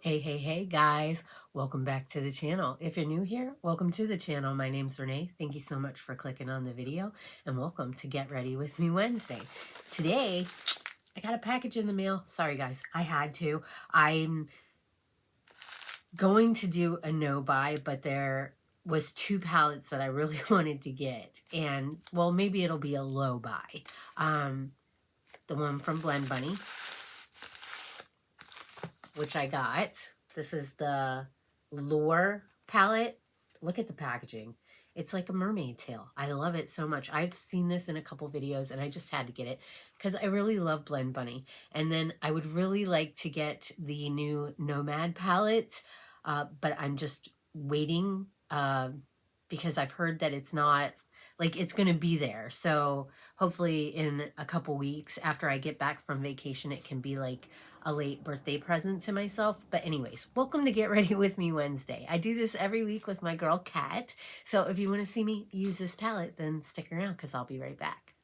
Hey guys, welcome back to the channel. If you're new here, welcome to the channel. My name's Renee. Thank you so much for clicking on the video and welcome to Get Ready With Me Wednesday. Today, I got a package in the mail. Sorry guys, I had to. I'm going to do a no buy, but there was 2 palettes that I really wanted to get. And well, maybe it'll be a low buy. The one from Blend Bunny, which I got. This is the Lure palette. Look at the packaging. It's like a mermaid tail. I love it so much. I've seen this in a couple videos and I just had to get it because I really love Blend Bunny. And then I would really like to get the new Nomad palette, but I'm just waiting because I've heard that it's not, like, it's going to be there. So hopefully in a couple weeks after I get back from vacation, it can be like a late birthday present to myself. But anyways, welcome to Get Ready With Me Wednesday. I do this every week with my girl Kat. So if you want to see me use this palette, then stick around because I'll be right back.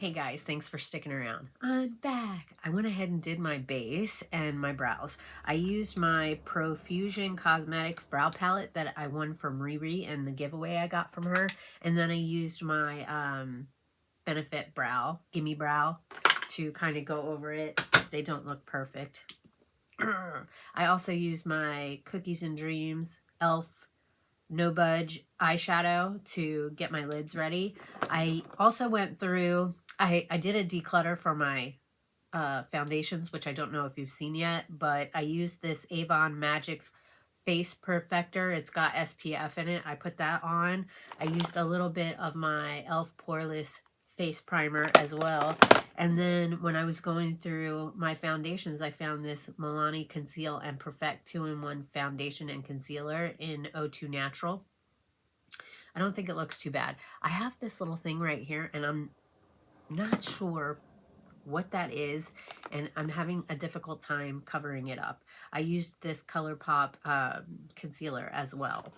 Hey guys, thanks for sticking around. I'm back. I went ahead and did my base and my brows. I used my Profusion Cosmetics brow palette that I won from Riri and the giveaway I got from her. And then I used my Benefit brow, Gimme Brow, to kind of go over it. They don't look perfect. I also used my Cookies and Dreams e.l.f. No Budge eyeshadow to get my lids ready. I also went through, I did a declutter for my foundations, which I don't know if you've seen yet, but I used this Avon Magic's Face Perfector. It's got SPF in it. I put that on. I used a little bit of my e.l.f. Poreless Face Primer as well. And then when I was going through my foundations, I found this Milani Conceal and Perfect 2-in-1 foundation and concealer in O2 Natural. I don't think it looks too bad. I have this little thing right here, and I'm not sure what that is, and I'm having a difficult time covering it up. I used this ColourPop concealer as well.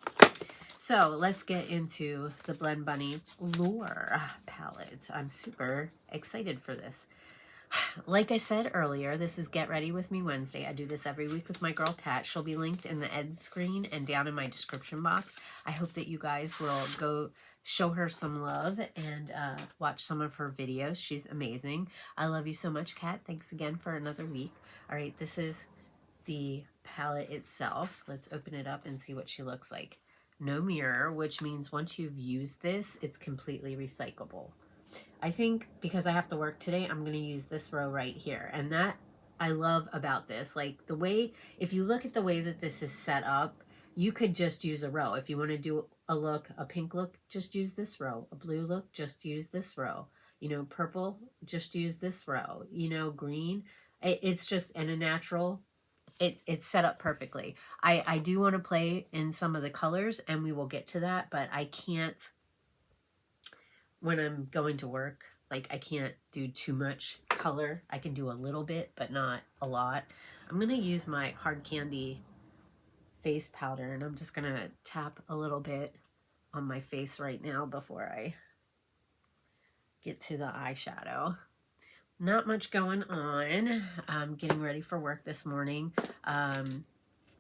So let's get into the Blend Bunny Lure palette. I'm super excited for this. Like I said earlier, this is Get Ready With Me Wednesday. I do this every week with my girl Kat. She'll be linked in the end screen and down in my description box. I hope that you guys will go show her some love and watch some of her videos. She's amazing. I love you so much, Kat. Thanks again for another week. All right, this is the palette itself. Let's open it up and see what she looks like. No mirror, which means once you've used this, it's completely recyclable. I think because I have to work today, I'm going to use this row right here. And that I love about this. Like the way, if you look at the way that this is set up, you could just use a row. If you want to do a look, a pink look, just use this row. A blue look, just use this row. You know, purple, just use this row. You know, green, it's just in a natural. It's set up perfectly. I do want to play in some of the colors and we will get to that, but I can't, when I'm going to work, like I can't do too much color. I can do a little bit, but not a lot. I'm going to use my Hard Candy face powder and I'm just going to tap a little bit on my face right now before I get to the eyeshadow. Not much going on. I'm getting ready for work this morning.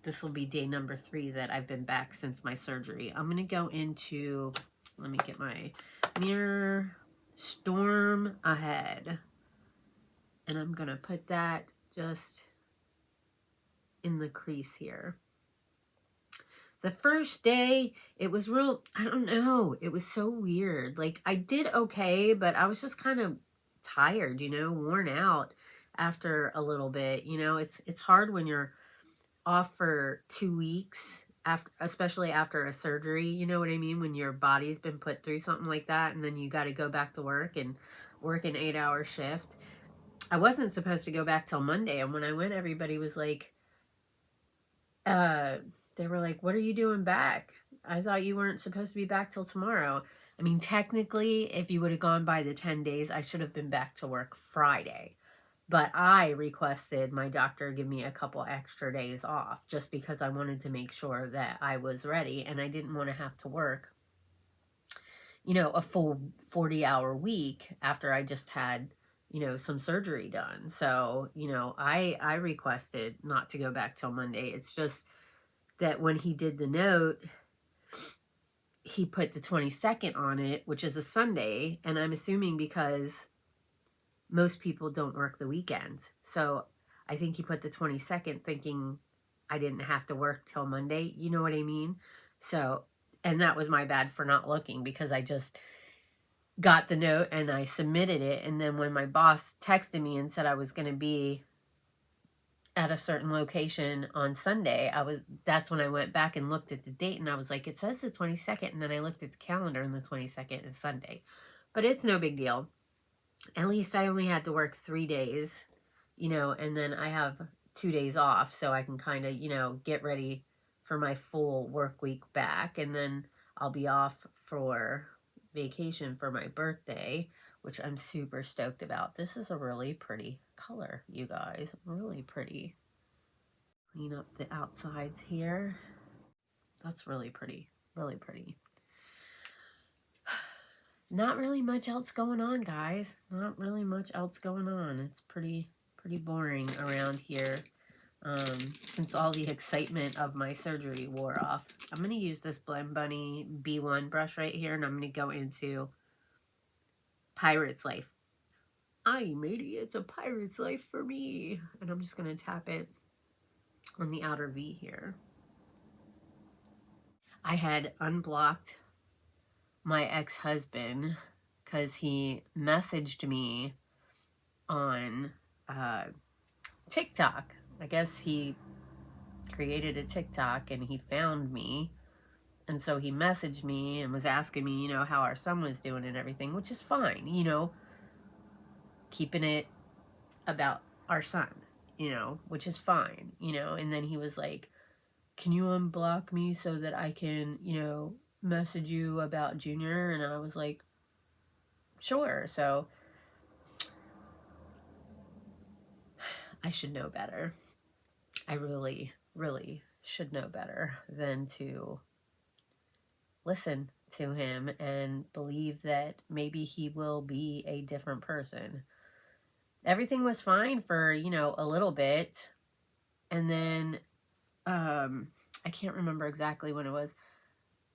This will be day number 3 that I've been back since my surgery. I'm going to go into, let me get my mirror, Storm Ahead. And I'm going to put that just in the crease here. The first day, it was real, I don't know, it was so weird. Like, I did okay, but I was just kind of tired, you know, worn out after a little bit. You know, it's hard when you're off for 2 weeks, after, especially after a surgery, you know what I mean? When your body's been put through something like that, and then you got to go back to work and work an 8-hour shift. I wasn't supposed to go back till Monday, and when I went, everybody was like, they were like, what are you doing back? I thought you weren't supposed to be back till tomorrow. I mean, technically, if you would have gone by the 10 days, I should have been back to work Friday. But I requested my doctor give me a couple extra days off just because I wanted to make sure that I was ready and I didn't want to have to work you know, a full 40-hour week after I just had, you know, some surgery done. So, you know, I requested not to go back till Monday. It's just that when he did the note, he put the 22nd on it, which is a Sunday, and I'm assuming because most people don't work the weekends. So I think he put the 22nd thinking I didn't have to work till Monday. You know what I mean? So, and that was my bad for not looking, because I just got the note and I submitted it. And then when my boss texted me and said I was going to be at a certain location on Sunday, that's when I went back and looked at the date, and I was like, it says the 22nd. And then I looked at the calendar and the 22nd is Sunday. But it's no big deal. At least I only had to work 3 days, you know, and then I have 2 days off, so I can kind of, you know, get ready for my full work week back. And then I'll be off for vacation for my birthday, which I'm super stoked about. This is a really pretty color, you guys. Really pretty. Clean up the outsides here. That's really pretty. Really pretty. Not really much else going on, guys. Not really much else going on. It's pretty boring around here. Since all the excitement of my surgery wore off. I'm going to use this Blend Bunny B1 brush right here, and I'm going to go into Pirate's Life. I made it. It's a pirate's life for me. And I'm just going to tap it on the outer V here. I had unblocked my ex-husband because he messaged me on TikTok. I guess he created a TikTok and he found me, and so he messaged me and was asking me, you know, how our son was doing and everything, which is fine, you know, keeping it about our son, you know, which is fine, you know. And then he was like, can you unblock me so that I can, you know, message you about Junior? And I was like, sure. So I should know better. I really should know better than to listen to him and believe that maybe he will be a different person. Everything was fine for, you know, a little bit. And then I can't remember exactly when it was.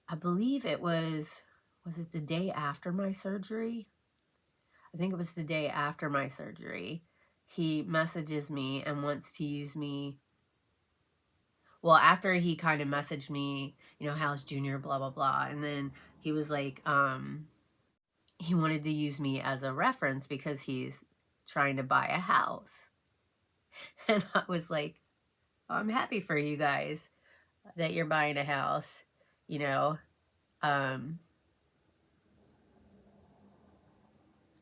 I believe it was it the day after my surgery? I think it was the day after my surgery. He messages me and wants to use me. Well, after he kind of messaged me, you know, how's Junior, blah, blah, blah. And then he was like, he wanted to use me as a reference because he's trying to buy a house. And I was like, I'm happy for you guys that you're buying a house, you know. I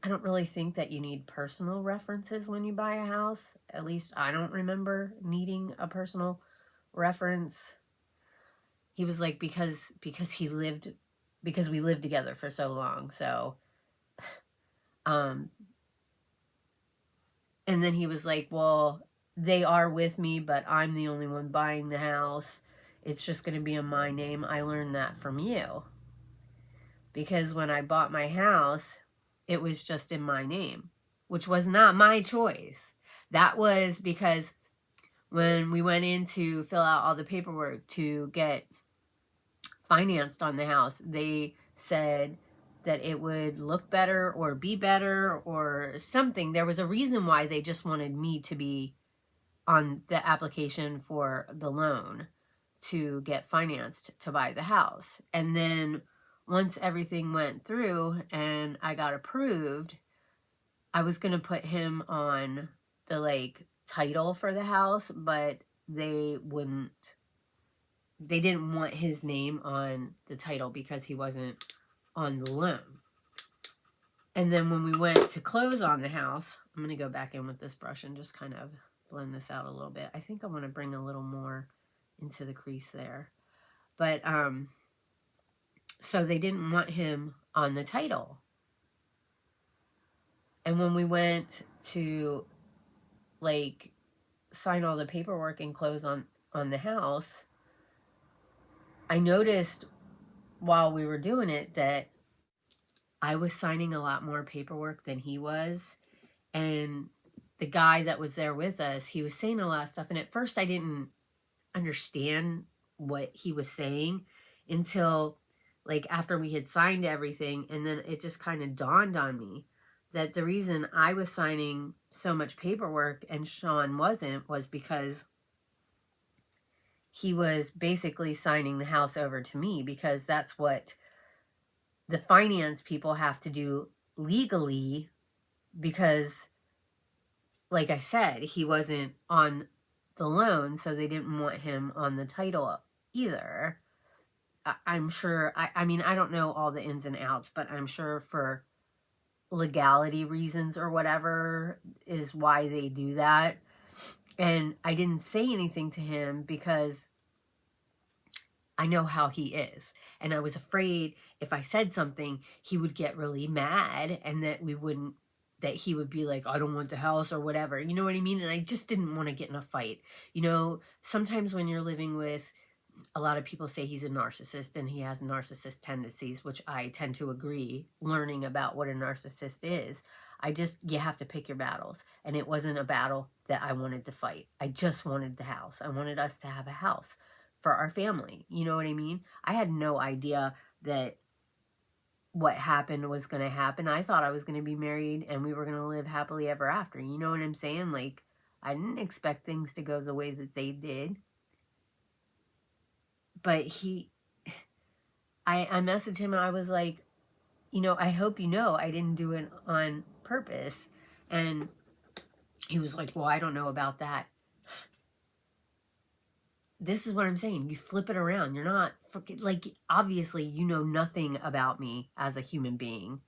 don't really think that you need personal references when you buy a house. At least I don't remember needing a personal reference. He was like, because we lived together for so long. So, and then he was like, well, they are with me, but I'm the only one buying the house. It's just going to be in my name. I learned that from you. Because when I bought my house, it was just in my name, which was not my choice. That was because when we went in to fill out all the paperwork to get financed on the house, they said that it would look better or be better or something. There was a reason why they just wanted me to be on the application for the loan to get financed to buy the house. And then once everything went through and I got approved, I was going to put him on the like title for the house, but they didn't want his name on the title because he wasn't on the loan. And then when we went to close on the house, I'm going to go back in with this brush and just kind of blend this out a little bit. I think I want to bring a little more into the crease there. But, so they didn't want him on the title. And when we went to, like, sign all the paperwork and close on the house, I noticed while we were doing it that I was signing a lot more paperwork than he was. And the guy that was there with us, he was saying a lot of stuff. And at first I didn't understand what he was saying until like after we had signed everything. And then it just kind of dawned on me that the reason I was signing so much paperwork and Sean wasn't was because he was basically signing the house over to me, because that's what the finance people have to do legally, because like I said, he wasn't on the loan, so they didn't want him on the title either. I'm sure, I mean, I don't know all the ins and outs, but I'm sure for legality reasons or whatever is why they do that. And I didn't say anything to him because I know how he is. And I was afraid if I said something, he would get really mad and that we wouldn't, that he would be like, I don't want the house or whatever. You know what I mean? And I just didn't want to get in a fight. You know, sometimes when you're living with, a lot of people say he's a narcissist and he has narcissist tendencies, which I tend to agree, learning about what a narcissist is. You have to pick your battles. And it wasn't a battle that I wanted to fight. I just wanted the house. I wanted us to have a house for our family. You know what I mean? I had no idea that what happened was going to happen. I thought I was going to be married and we were going to live happily ever after. You know what I'm saying? Like, I didn't expect things to go the way that they did. But I messaged him and I was like, you know, I hope you know I didn't do it on purpose. And he was like, well, I don't know about that. This is what I'm saying. You flip it around. You're not, like, obviously you know nothing about me as a human being,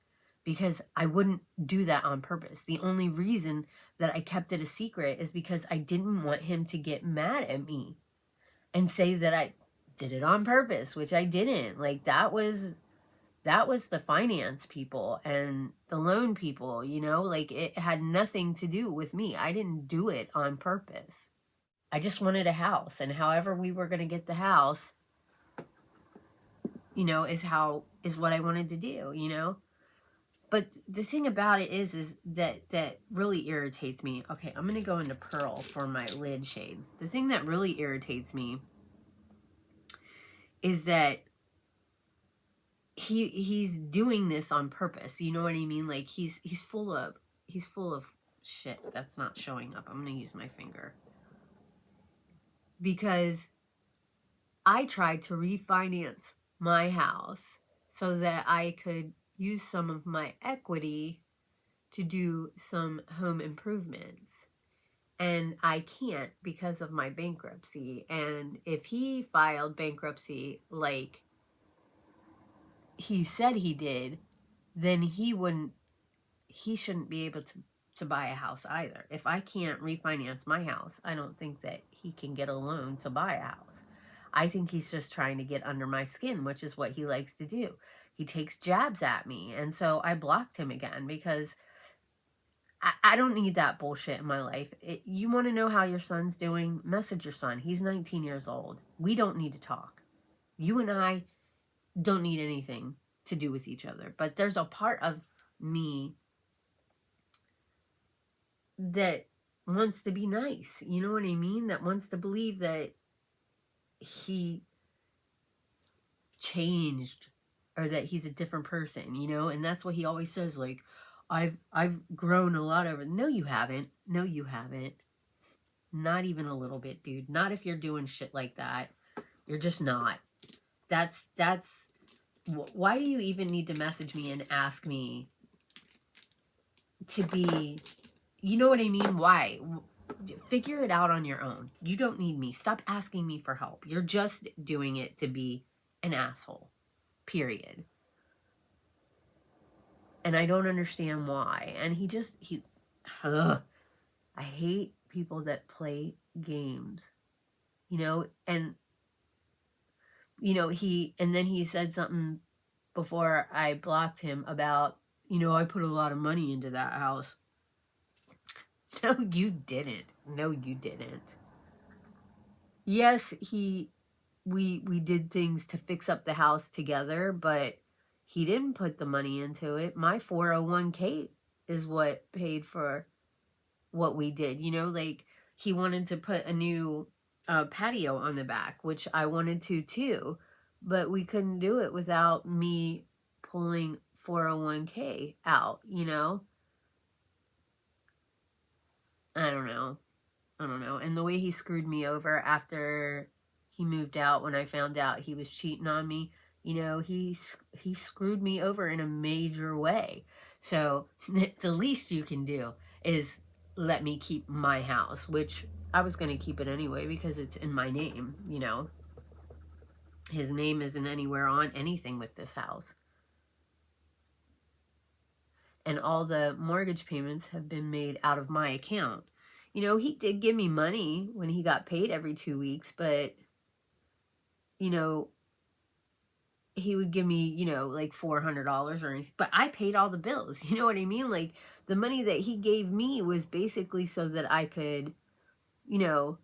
because I wouldn't do that on purpose. The only reason that I kept it a secret is because I didn't want him to get mad at me and say that I did it on purpose, which I didn't. Like, that was the finance people and the loan people, you know, like, it had nothing to do with me. I didn't do it on purpose. I just wanted a house, and however we were going to get the house, you know, is what I wanted to do, you know. But the thing about it is that really irritates me. Okay, I'm going to go into Pearl for my lid shade. The thing that really irritates me is that he's doing this on purpose. You know what I mean? Like, he's full of shit that's not showing up. I'm going to use my finger. Because I tried to refinance my house so that I could use some of my equity to do some home improvements. And I can't because of my bankruptcy. And if he filed bankruptcy like he said he did, then he shouldn't be able to buy a house either. If I can't refinance my house, I don't think that he can get a loan to buy a house. I think he's just trying to get under my skin, which is what he likes to do. He takes jabs at me. And so I blocked him again because I don't need that bullshit in my life. You want to know how your son's doing? Message your son. He's 19 years old. We don't need to talk. You and I don't need anything to do with each other. But there's a part of me that wants to be nice. You know what I mean? That wants to believe that he changed or that he's a different person, you know? And that's what he always says, like, I've grown a lot over. No, you haven't. No, you haven't. Not even a little bit, dude. Not if you're doing shit like that. You're just not. That's why do you even need to message me and ask me to be, you know what I mean? Why? Figure it out on your own. You don't need me. Stop asking me for help. You're just doing it to be an asshole. Period. And I don't understand why. And I hate people that play games, you know, and, you know, and then he said something before I blocked him about, you know, I put a lot of money into that house. No, you didn't. No, you didn't. Yes, we did things to fix up the house together, but he didn't put the money into it. My 401k is what paid for what we did. You know, like he wanted to put a new patio on the back, which I wanted to too, but we couldn't do it without me pulling 401k out, you know? I don't know. I don't know. And the way he screwed me over after he moved out, when I found out he was cheating on me, you know, he screwed me over in a major way. So the least you can do is let me keep my house, which I was going to keep it anyway because it's in my name, you know. His name isn't anywhere on anything with this house. And all the mortgage payments have been made out of my account. You know, he did give me money when he got paid every 2 weeks, but, you know, he would give me, you know, like $400 or anything, but I paid all the bills. You know what I mean? Like the money that he gave me was basically so that I could, you know,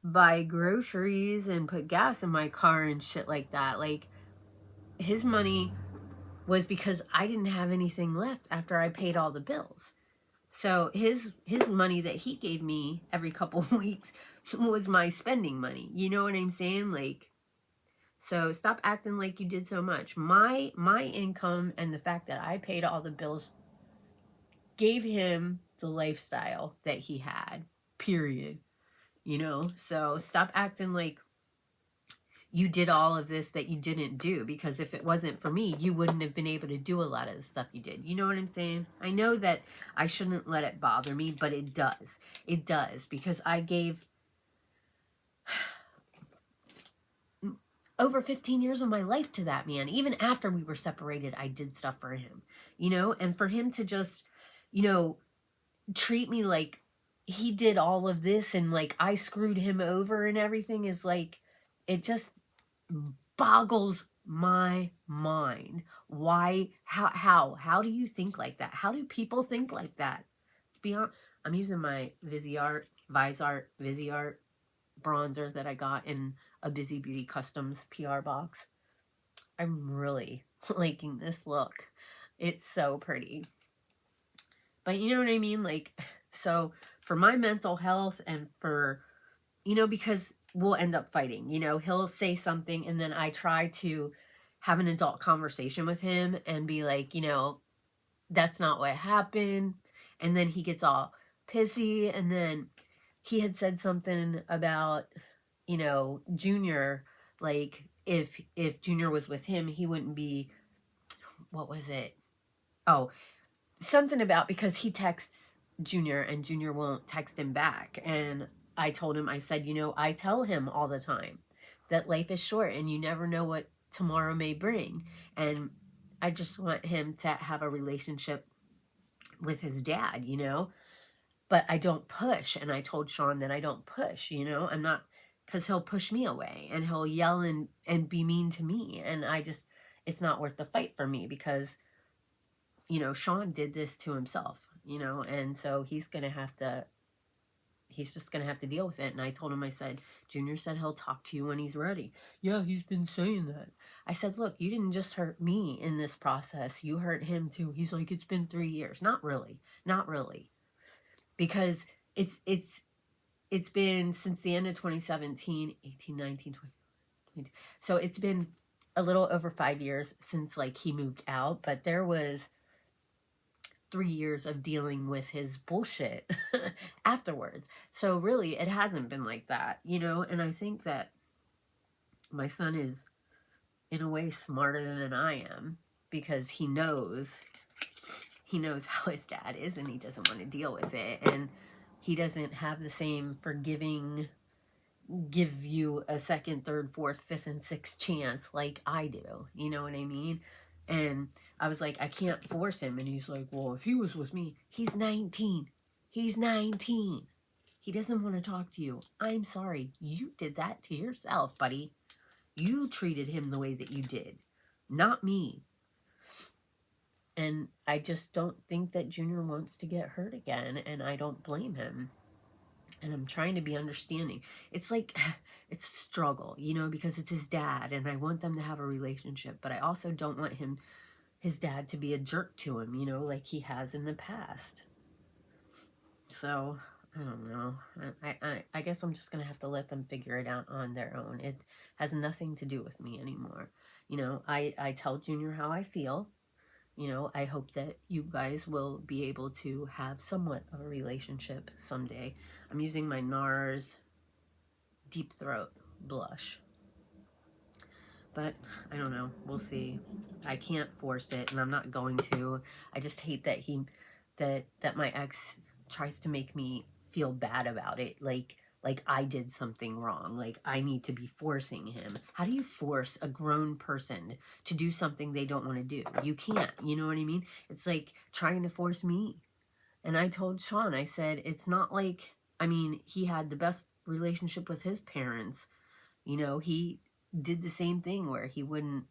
buy groceries and put gas in my car and shit like that. Like his money was because I didn't have anything left after I paid all the bills. So his money that he gave me every couple of weeks was my spending money. You know what I'm saying? Like, so stop acting like you did so much. My income and the fact that I paid all the bills gave him the lifestyle that he had, period. You know? So stop acting like you did all of this that you didn't do, because if it wasn't for me, you wouldn't have been able to do a lot of the stuff you did. You know what I'm saying? I know that I shouldn't let it bother me, but it does. It does, because I gave over 15 years of my life to that man. Even after we were separated, I did stuff for him, you know? And for him to just, you know, treat me like he did all of this and like I screwed him over and everything is like, it just boggles my mind. Why? How do you think like that? How do people think like that? It's beyond. I'm using my Vizy Art bronzer that I got in a Bizy Beauty Customs PR box. I'm really liking this look. It's so pretty. But you know what I mean? Like, so for my mental health and for, you know, because we'll end up fighting, you know, he'll say something and then I try to have an adult conversation with him and be like, you know, that's not what happened. And then he gets all pissy. And then he had said something about, you know, Junior, like if Junior was with him, he wouldn't be, what was it? Oh, something about because he texts Junior and Junior won't text him back. And I told him, I said, you know, I tell him all the time that life is short and you never know what tomorrow may bring. And I just want him to have a relationship with his dad, you know, but I don't push. And I told Sean that I don't push, you know, I'm not, because he'll push me away and he'll yell and be mean to me. And I just, it's not worth the fight for me because, you know, Sean did this to himself, you know, and so he's just going to have to deal with it. And I told him, I said, Junior said he'll talk to you when he's ready. Yeah, he's been saying that. I said, look, you didn't just hurt me in this process. You hurt him too. He's like, it's been 3 years. Not really. Not really. Because it's been since the end of 2017, 18, 19, 20, 20. So it's been a little over 5 years since like he moved out, but there was 3 years of dealing with his bullshit afterwards. So really, it hasn't been like that, you know? And I think that my son is, in a way, smarter than I am because he knows how his dad is and he doesn't want to deal with it. And he doesn't have the same forgiving, give you a second, third, fourth, fifth, and sixth chance like I do. You know what I mean? And I was like, I can't force him. And he's like, well, if he was with me, he's 19. He's 19. He doesn't want to talk to you. I'm sorry. You did that to yourself, buddy. You treated him the way that you did, not me. And I just don't think that Junior wants to get hurt again. And I don't blame him. And I'm trying to be understanding. It's like, it's a struggle, you know, because it's his dad and I want them to have a relationship, but I also don't want him his dad to be a jerk to him, you know, like he has in the past. So, I don't know. I guess I'm just going to have to let them figure it out on their own. It has nothing to do with me anymore. You know, I tell Junior how I feel. You know, I hope that you guys will be able to have somewhat of a relationship someday. I'm using my NARS Deep Throat blush. But I don't know. We'll see. I can't force it, and I'm not going to. I just hate that that my ex tries to make me feel bad about it. Like I did something wrong. Like I need to be forcing him. How do you force a grown person to do something they don't want to do? You can't. You know what I mean? It's like trying to force me. And I told Sean, I said, it's not like, I mean, he had the best relationship with his parents. You know, he did the same thing where he wouldn't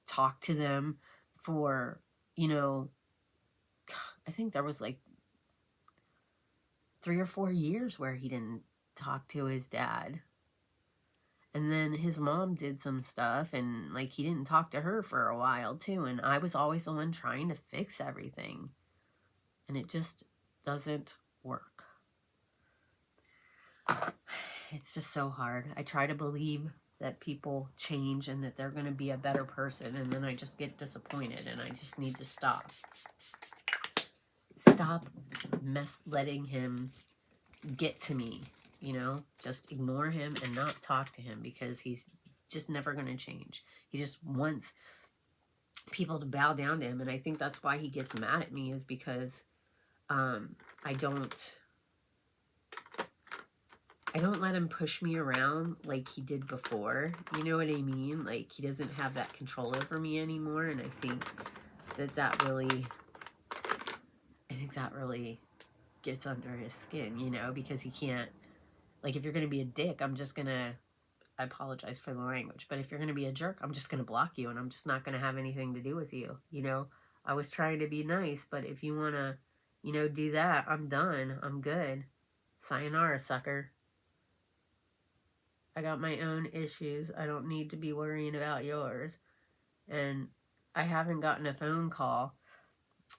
talk to them for, you know, I think there was like 3 or 4 years where he didn't talk to his dad. And then his mom did some stuff and like he didn't talk to her for a while too. And I was always the one trying to fix everything. And it just doesn't work. It's just so hard. I try to believe that people change and that they're going to be a better person, and then I just get disappointed, and I just need to stop. Stop letting him get to me, you know? Just ignore him and not talk to him, because he's just never going to change. He just wants people to bow down to him, and I think that's why he gets mad at me, is because I don't let him push me around like he did before. You know what I mean? Like, he doesn't have that control over me anymore. And I think that really gets under his skin, you know, because he can't, like, if you're going to be a dick, I'm just going to, I apologize for the language, but if you're going to be a jerk, I'm just going to block you, and I'm just not going to have anything to do with you. You know, I was trying to be nice, but if you want to, you know, do that, I'm done. I'm good. Sayonara, sucker. I got my own issues. I don't need to be worrying about yours. And I haven't gotten a phone call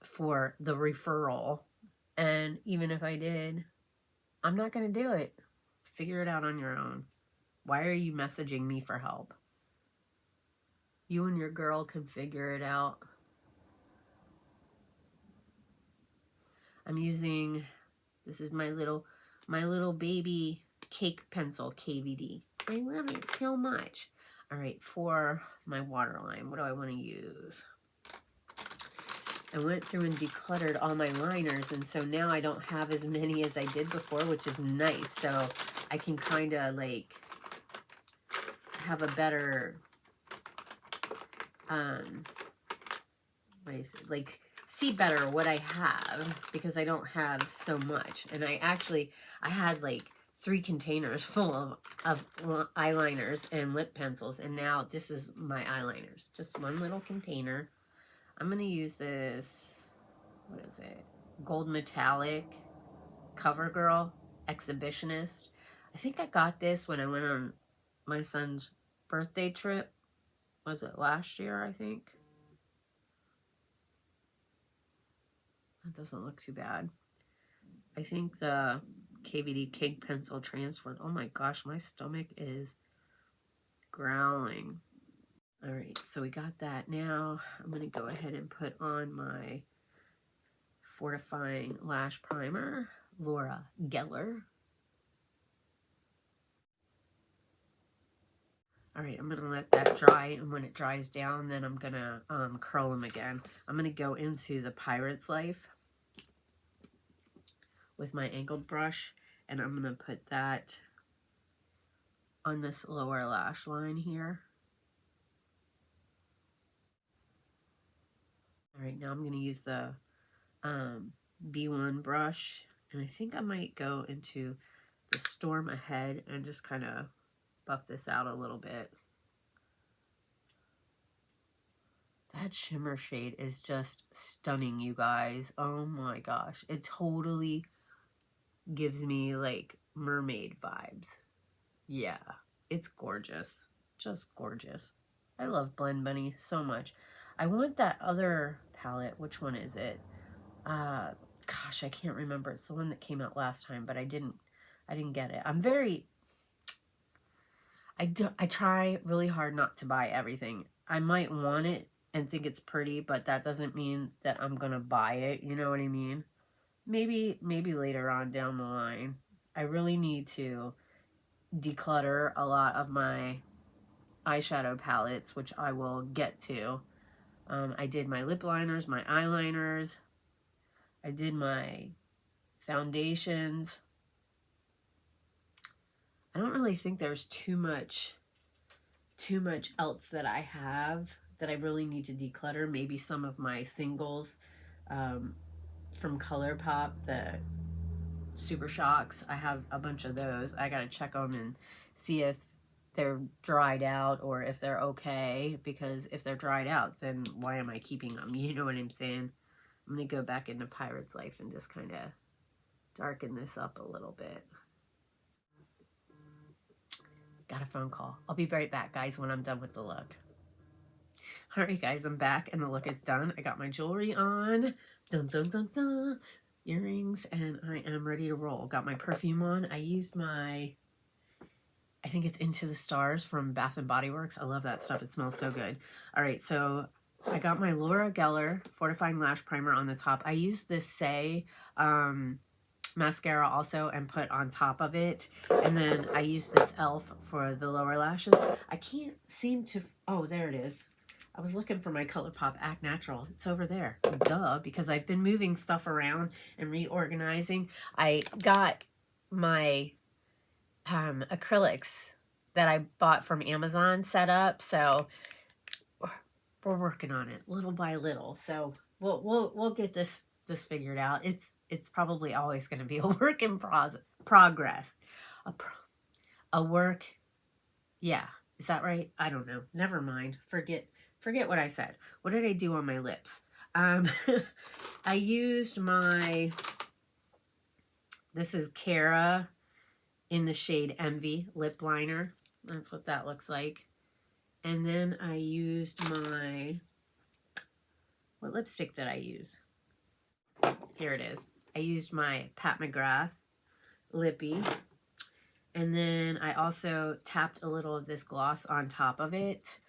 for the referral. And even if I did, I'm not going to do it. Figure it out on your own. Why are you messaging me for help? You and your girl can figure it out. I'm using, this is my little baby cake pencil, KVD. I love it so much. All right, for my waterline, what do I want to use? I went through and decluttered all my liners, and so now I don't have as many as I did before, which is nice. So I can kind of like have a better, what is it? Like, see better what I have, because I don't have so much. And I had like 3 containers full of eyeliners and lip pencils, and now this is my eyeliners. Just one little container. I'm going to use this, what is it? Gold Metallic CoverGirl Exhibitionist. I think I got this when I went on my son's birthday trip. Was it last year, I think? That doesn't look too bad. I think the KVD Cake Pencil transferred. Oh my gosh, my stomach is growling. All right, so we got that. Now I'm going to go ahead and put on my Fortifying Lash Primer, Laura Geller. All right, I'm going to let that dry, and when it dries down, then I'm going to curl them again. I'm going to go into the Pirate's Life with my angled brush, and I'm going to put that on this lower lash line here. All right, now I'm going to use the B1 brush, and I think I might go into the Storm Ahead and just kind of buff this out a little bit. That shimmer shade is just stunning, you guys. Oh my gosh. It totally gives me like mermaid vibes. Yeah, it's gorgeous. Just gorgeous. I love Blend Bunny so much. I want that other palette. Which one is it? Gosh, I can't remember. It's the one that came out last time, but I didn't get it. I try really hard not to buy everything. I might want it and think it's pretty, but that doesn't mean that I'm gonna buy it. You know what I mean? Maybe later on down the line. I really need to declutter a lot of my eyeshadow palettes, which I will get to. I did my lip liners, my eyeliners. I did my foundations. I don't really think there's too much else that I have that I really need to declutter. Maybe some of my singles from ColourPop, the Super Shocks. I have a bunch of those. I gotta check them and see if they're dried out or if they're okay, because if they're dried out, then why am I keeping them? You know what I'm saying? I'm gonna go back into Pirate's Life and just kind of darken this up a little bit. Got a phone call. I'll be right back, guys, when I'm done with the look. All right, guys, I'm back and the look is done. I got my jewelry on, dun dun dun dun, earrings, and I am ready to roll. Got my perfume on. I used my, I think it's Into the Stars from Bath and Body Works. I love that stuff. It smells so good. All right, so I got my Laura Geller Fortifying Lash Primer on the top. I used this Say mascara also and put on top of it. And then I used this e.l.f. for the lower lashes. I can't seem to, oh, there it is. I was looking for my ColourPop Act Natural. It's over there. Duh, because I've been moving stuff around and reorganizing. I got my acrylics that I bought from Amazon set up, so we're working on it little by little. So we'll get this figured out. It's probably always going to be a work in progress. A work, yeah. Is that right? I don't know. Never mind. Forget what I said. What did I do on my lips? I used my, this is Cara in the shade Envy lip liner. That's what that looks like. And then I used my, what lipstick did I use? Here it is. I used my Pat McGrath Lippy. And then I also tapped a little of this gloss on top of it.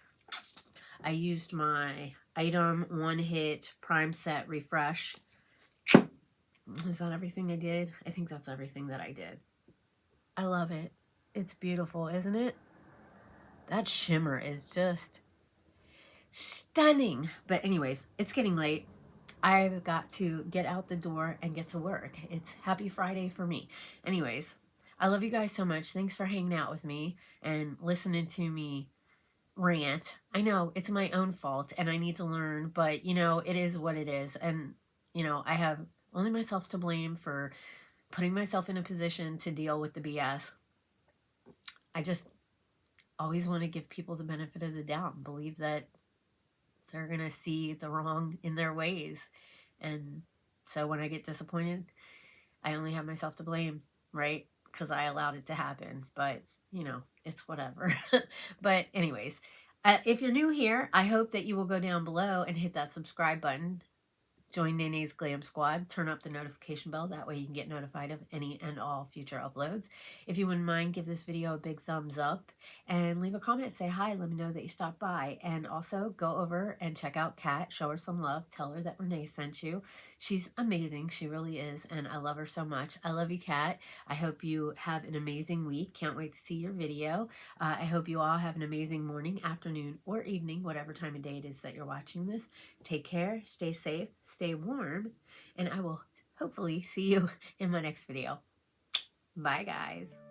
I used my Item One Hit Prime Set Refresh. Is that everything I did? I think that's everything that I did. I love it. It's beautiful, isn't it? That shimmer is just stunning. But anyways, it's getting late. I've got to get out the door and get to work. It's happy Friday for me. Anyways, I love you guys so much. Thanks for hanging out with me and listening to me rant. I know it's my own fault and I need to learn, but you know, it is what it is. And you know, I have only myself to blame for putting myself in a position to deal with the BS. I just always want to give people the benefit of the doubt and believe that they're going to see the wrong in their ways. And so when I get disappointed, I only have myself to blame, right? Because I allowed it to happen. But, you know, it's whatever. But anyways, if you're new here, I hope that you will go down below and hit that subscribe button. Join Nene's Glam Squad. Turn up the notification bell. That way you can get notified of any and all future uploads. If you wouldn't mind, give this video a big thumbs up and leave a comment. Say hi. Let me know that you stopped by. And also go over and check out Kat. Show her some love. Tell her that Renee sent you. She's amazing. She really is. And I love her so much. I love you, Kat. I hope you have an amazing week. Can't wait to see your video. I hope you all have an amazing morning, afternoon, or evening, whatever time of day it is that you're watching this. Take care. Stay safe. Stay warm, and I will hopefully see you in my next video. Bye, guys.